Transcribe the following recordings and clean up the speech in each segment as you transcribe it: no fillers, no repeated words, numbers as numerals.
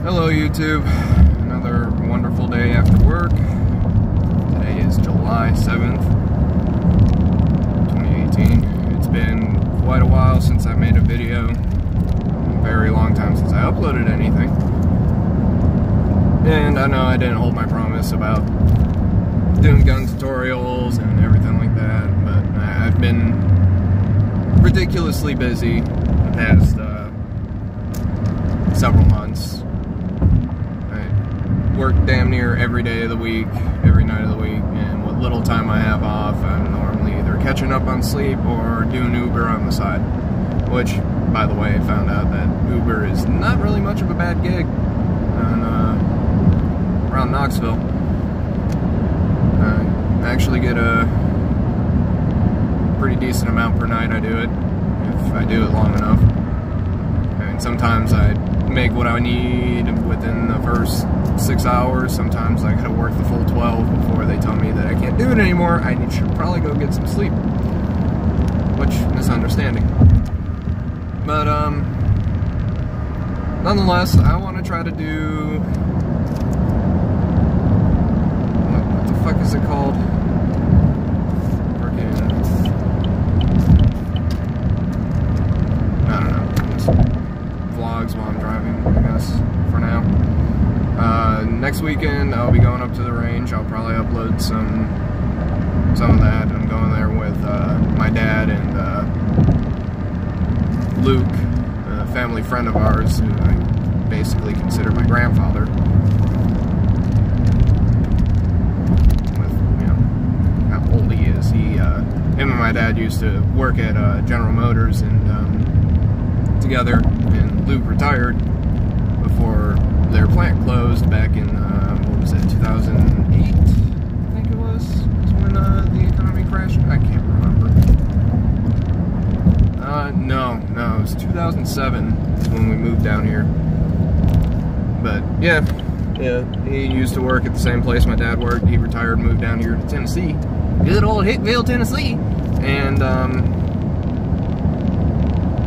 Hello YouTube, another wonderful day after work. Today is July 7th, 2018. It's been quite a while since I made a video, a very long time since I uploaded anything. And I know I didn't hold my promise about doing gun tutorials and everything like that, but I've been ridiculously busy the past several months. Work damn near every day of the week, every night of the week, and what little time I have off, I'm normally either catching up on sleep or doing Uber on the side. Which, by the way, I found out that Uber is not really much of a bad gig around Knoxville. I actually get a pretty decent amount per night I do it, if I do it long enough. I mean, sometimes I make what I need within the first 6 hours. Sometimes I gotta work the full 12 before they tell me that I can't do it anymore. I should probably go get some sleep, which is understanding. But nonetheless, I want to try to do what the fuck is it called? I don't know. Just vlogs while I'm driving, I guess, for now. Next weekend, I'll be going up to the range. I'll probably upload some of that. I'm going there with my dad and Luke, a family friend of ours, who I basically consider my grandfather. With, you know, how old he is. Him and my dad used to work at General Motors and together, and Luke retired before their plant closed back in, what was it, 2008, I think it was when the economy crashed. I can't remember. No, it was 2007 is when we moved down here. But yeah, he used to work at the same place my dad worked. He retired and moved down here to Tennessee. Good old Hickville, Tennessee. And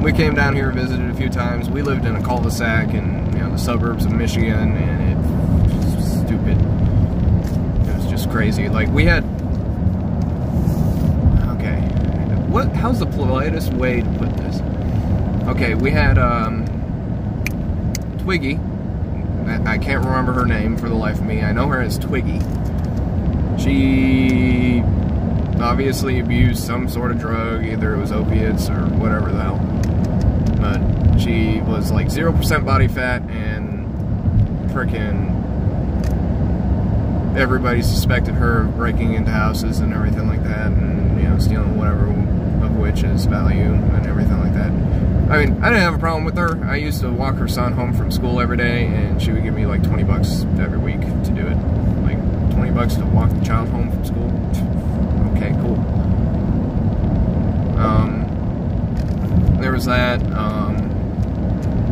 we came down here and visited a few times. We lived in a cul-de-sac in, you know, the suburbs of Michigan, and it was stupid. It was just crazy. Like, we had... Okay. How's the politest way to put this? Okay, we had, Twiggy. I can't remember her name for the life of me. I know her as Twiggy. She obviously abused some sort of drug, either it was opiates or whatever the hell. But she was like 0% body fat, and frickin' everybody suspected her of breaking into houses and everything like that, and, you know, stealing whatever of which is value and everything like that. I mean, I didn't have a problem with her. I used to walk her son home from school every day, and she would give me like 20 bucks every week to do it. Like 20 bucks to walk the child home from school. Okay, cool. There was that.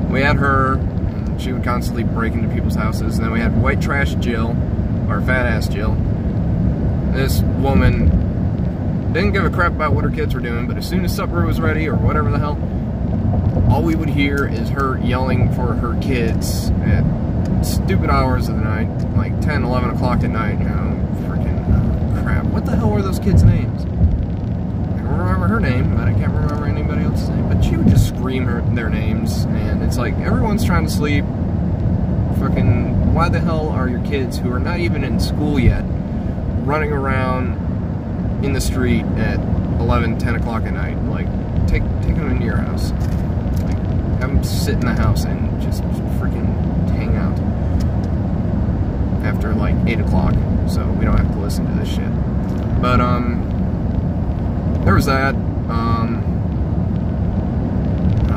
We had her, and she would constantly break into people's houses. And then we had White Trash Jill, or Fat Ass Jill. This woman didn't give a crap about what her kids were doing, but as soon as supper was ready, or whatever the hell, all we would hear is her yelling for her kids at stupid hours of the night, like 10, 11 o'clock at night, you know, freaking crap. What the hell were those kids' names? I can remember her name, but I can't remember anybody else's name. But she would just scream their names, and it's like, everyone's trying to sleep. Fucking, why the hell are your kids, who are not even in school yet, running around in the street at 11, 10 o'clock at night? Like, take them into your house. Like, have them sit in the house and just freaking hang out after like 8 o'clock, so we don't have to listen to this shit. But there was that.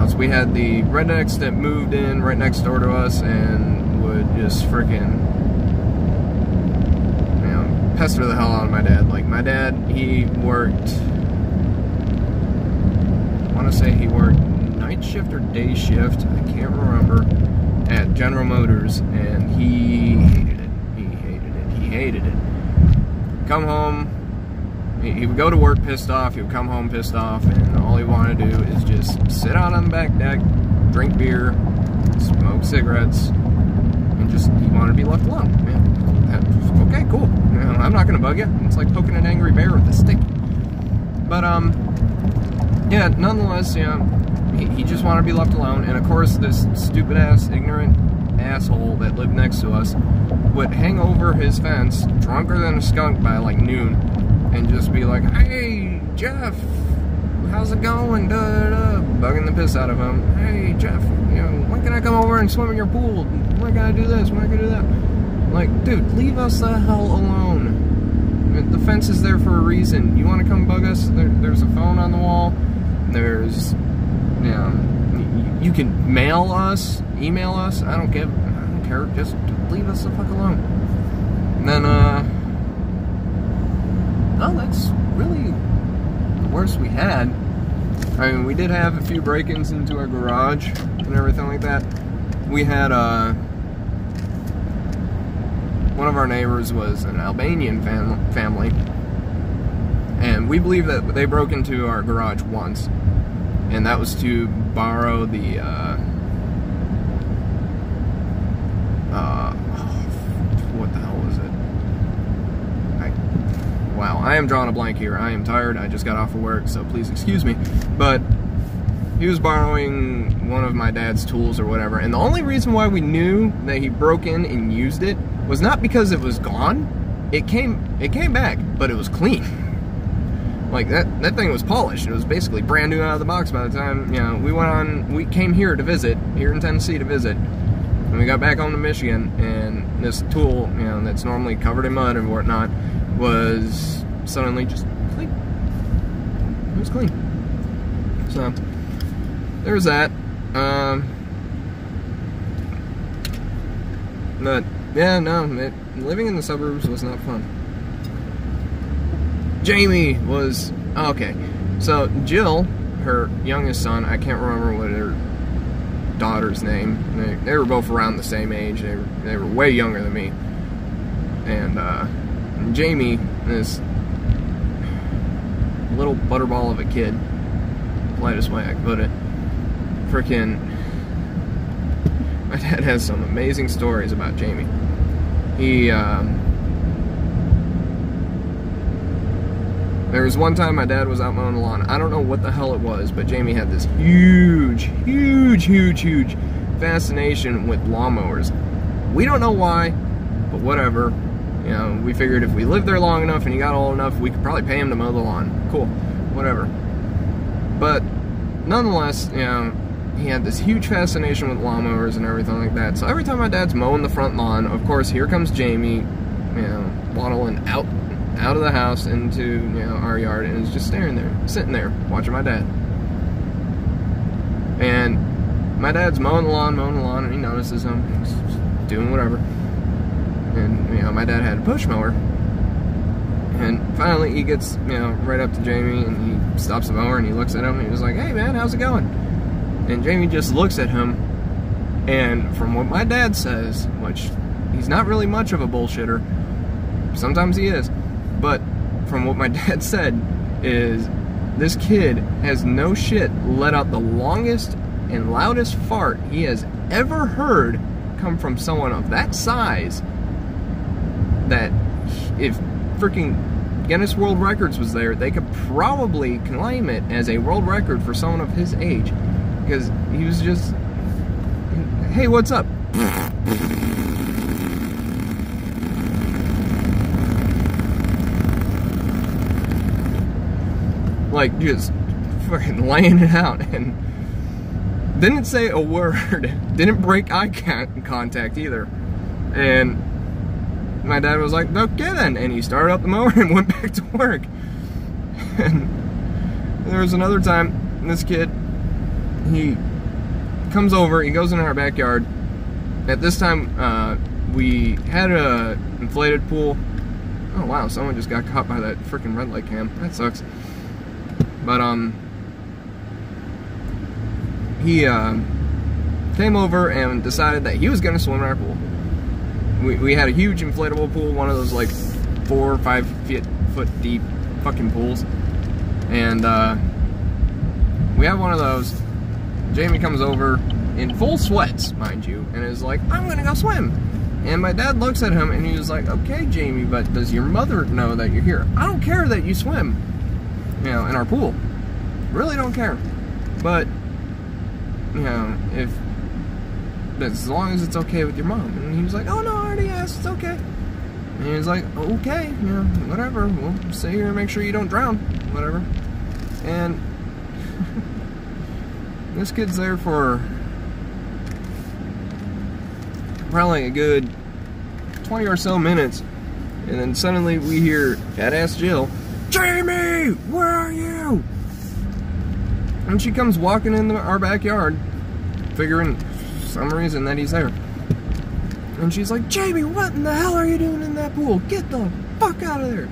So we had the rednecks that moved in right next door to us and would just freaking, you know, pester the hell out of my dad. Like, my dad, he worked, I want to say he worked night shift or day shift, I can't remember, at General Motors, and he hated it. He hated it. Come home, he would go to work pissed off, he would come home pissed off, and all he wanted to do is just sit out on the back deck, drink beer, smoke cigarettes, he wanted to be left alone. Yeah, okay, cool. You know, I'm not gonna bug you. It's like poking an angry bear with a stick. But yeah, nonetheless, you know, he just wanted to be left alone. And of course, this stupid ass, ignorant asshole that lived next to us would hang over his fence, drunker than a skunk by like noon, and just be like, "Hey, Jeff, how's it going?" Bugging the piss out of him. "Hey, Jeff, you know, when can I come over and swim in your pool? When can I do this? When can I do that?" Like, dude, leave us the hell alone. The fence is there for a reason. You want to come bug us? There's a phone on the wall. There's, you know, you can mail us, email us. I don't care. Just leave us the fuck alone. And then, well, that's really the worst we had. I mean, we did have a few break-ins into our garage and everything like that. We had, one of our neighbors was an Albanian family, and we believe that they broke into our garage once, and that was to borrow the, what the hell was it? Wow, I am drawing a blank here. I am tired. I just got off of work, so please excuse me. But he was borrowing one of my dad's tools or whatever, and the only reason why we knew that he broke in and used it was not because it was gone. It came back, but it was clean. Like, that thing was polished. It was basically brand new out of the box by the time, you know, we came here to visit, here in Tennessee to visit. And we got back home to Michigan, and this tool, you know, that's normally covered in mud and whatnot, was suddenly just clean. It was clean. So, there was that. But, yeah, no, living in the suburbs was not fun. Jamie was, okay, so Jill, her youngest son, I can't remember what her daughter's name, they were both around the same age, they were way younger than me, and Jamie, this little butterball of a kid, politest way I could put it, frickin', my dad has some amazing stories about Jamie. There was one time my dad was out mowing the lawn. I don't know what the hell it was, but Jamie had this huge fascination with lawnmowers. We don't know why, but whatever. You know, we figured if we lived there long enough and he got old enough, we could probably pay him to mow the lawn. Cool, whatever. But nonetheless, you know, he had this huge fascination with lawnmowers and everything like that. So every time my dad's mowing the front lawn, of course, here comes Jamie, you know, waddling out of the house into, you know, our yard, and is just sitting there, watching my dad. And my dad's mowing the lawn, and he notices him, he's doing whatever. And, you know, my dad had a push mower. And finally he gets, you know, right up to Jamie, and he stops the mower, and he looks at him, and he was like, "Hey man, how's it going?" And Jamie just looks at him, and from what my dad says, which he's not really much of a bullshitter, sometimes he is, but from what my dad said is this kid has no shit let out the longest and loudest fart he has ever heard come from someone of that size, that if freaking Guinness World Records was there, they could probably claim it as a world record for someone of his age, because he was just, "Hey, what's up?" Like, just fucking laying it out, and didn't say a word, didn't break eye contact either. And my dad was like, "Okay then," and he started up the mower and went back to work. And there was another time, this kid, he comes over, he goes in our backyard. At this time, we had a inflated pool. Oh wow, someone just got caught by that freaking red light cam. That sucks. But, he, came over and decided that he was gonna swim in our pool. We had a huge inflatable pool, one of those, like, 4 or 5 foot deep fucking pools. And, we have one of those. Jamie comes over, in full sweats, mind you, and is like, I'm gonna go swim. And my dad looks at him and he was like, okay, Jamie, but does your mother know that you're here? I don't care that you swim, you know, in our pool. Really don't care. But, you know, as long as it's okay with your mom. And he was like, oh no, I already asked, it's okay. And he was like, okay, you know, whatever, we'll stay here and make sure you don't drown, whatever. And this kid's there for probably a good 20 or so minutes, and then suddenly we hear fat-ass Jill, Jamie, where are you? And she comes walking into our backyard, figuring for some reason that he's there. And she's like, Jamie, what in the hell are you doing in that pool? Get the fuck out of there.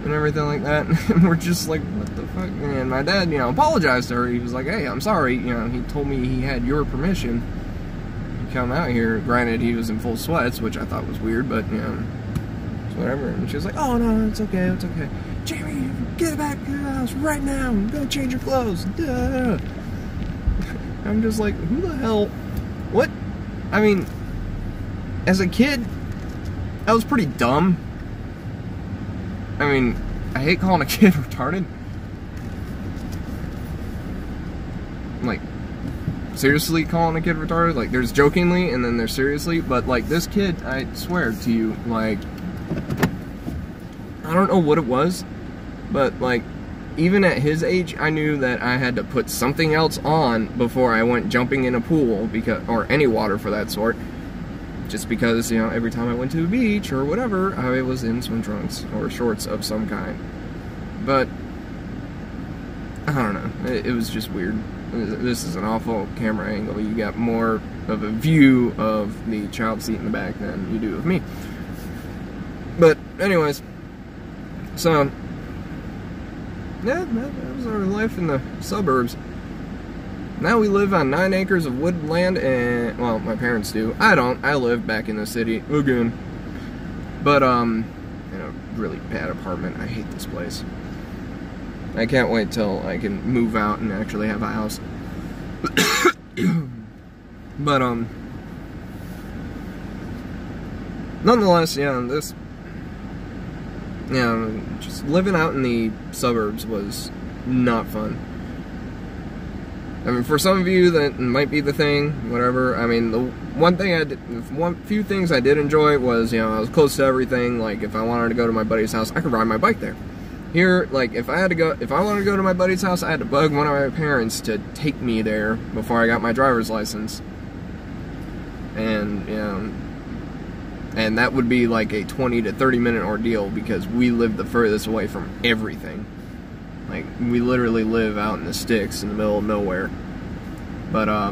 And everything like that. And we're just like, what the fuck? And my dad, you know, apologized to her. He was like, hey, I'm sorry. You know, he told me he had your permission to come out here. Granted, he was in full sweats, which I thought was weird, but, you know, it's whatever. And she was like, oh, no, it's okay, it's okay. Jamie, get back to the house right now. I'm gonna change your clothes. Duh. I'm just like, who the hell? What? I mean, as a kid, I was pretty dumb. I mean, I hate calling a kid retarded. Like, seriously calling a kid retarded? Like, there's jokingly and then there's seriously. But, like, this kid, I swear to you, like, I don't know what it was, but, like, even at his age, I knew that I had to put something else on before I went jumping in a pool, because, or any water for that sort. Just because, you know, every time I went to the beach or whatever, I was in swim trunks or shorts of some kind. But, I don't know, it was just weird. This is an awful camera angle. You got more of a view of the child seat in the back than you do of me. But, anyways, so, yeah, that was our life in the suburbs. Now we live on 9 acres of woodland, and, well, my parents do. I don't. I live back in the city, again. But, in a really bad apartment. I hate this place. I can't wait till I can move out and actually have a house. But, nonetheless, yeah, this, you know, just living out in the suburbs was not fun. I mean, for some of you, that might be the thing, whatever. I mean, the one thing few things I did enjoy was, you know, I was close to everything. Like, if I wanted to go to my buddy's house, I could ride my bike there. Here, like, if I wanted to go to my buddy's house, I had to bug one of my parents to take me there before I got my driver's license. And, you know, and that would be like a 20 to 30 minute ordeal because we lived the furthest away from everything. Like, we literally live out in the sticks in the middle of nowhere. But, I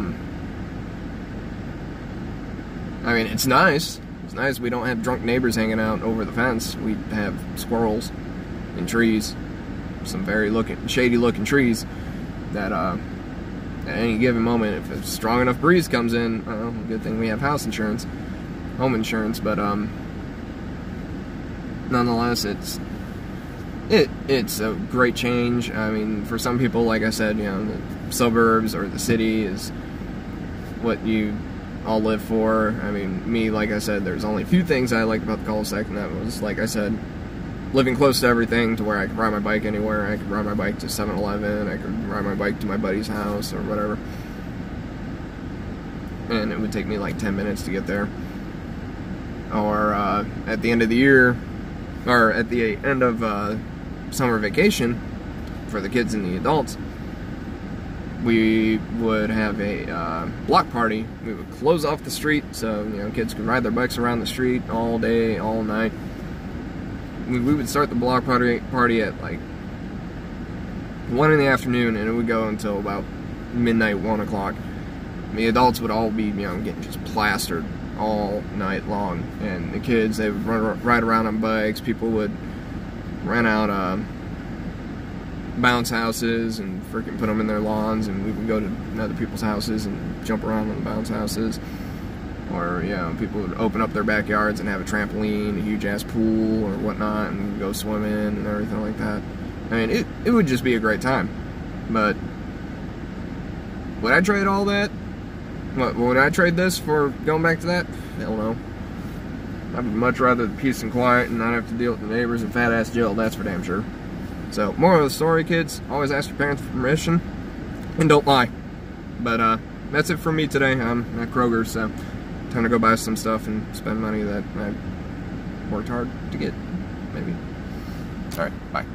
mean, it's nice. It's nice we don't have drunk neighbors hanging out over the fence. We have squirrels and trees. Some very shady looking trees that, at any given moment, if a strong enough breeze comes in, well, good thing we have house insurance, home insurance, but, nonetheless, it's a great change. I mean, for some people, like I said, you know, the suburbs or the city is what you all live for. I mean, me, like I said, there's only a few things I liked about the cul-de-sac, and that was, like I said, living close to everything to where I could ride my bike anywhere. I could ride my bike to 7-Eleven, I could ride my bike to my buddy's house or whatever. And it would take me like 10 minutes to get there. Or at the end of the year, or at the end of summer vacation for the kids and the adults, we would have a block party. We would close off the street so, you know, kids could ride their bikes around the street all day, all night. We would start the block party at like 1 in the afternoon, and it would go until about midnight, 1 o'clock. The adults would all be, you know, getting just plastered all night long, and the kids, they would ride around on bikes. People would rent out bounce houses and freaking put them in their lawns, and we would go to other people's houses and jump around on the bounce houses. Or, you know, people would open up their backyards and have a trampoline, a huge ass pool or whatnot, and we'd go swimming and everything like that. I mean, it would just be a great time. But would I trade all that What, would I trade this for going back to that? Hell no. I'd much rather the peace and quiet and not have to deal with the neighbors and fat-ass Jill, that's for damn sure. So, moral of the story, kids, always ask your parents for permission, and don't lie. But, that's it for me today. I'm at Kroger, so time to go buy some stuff and spend money that I worked hard to get, maybe. Alright, bye.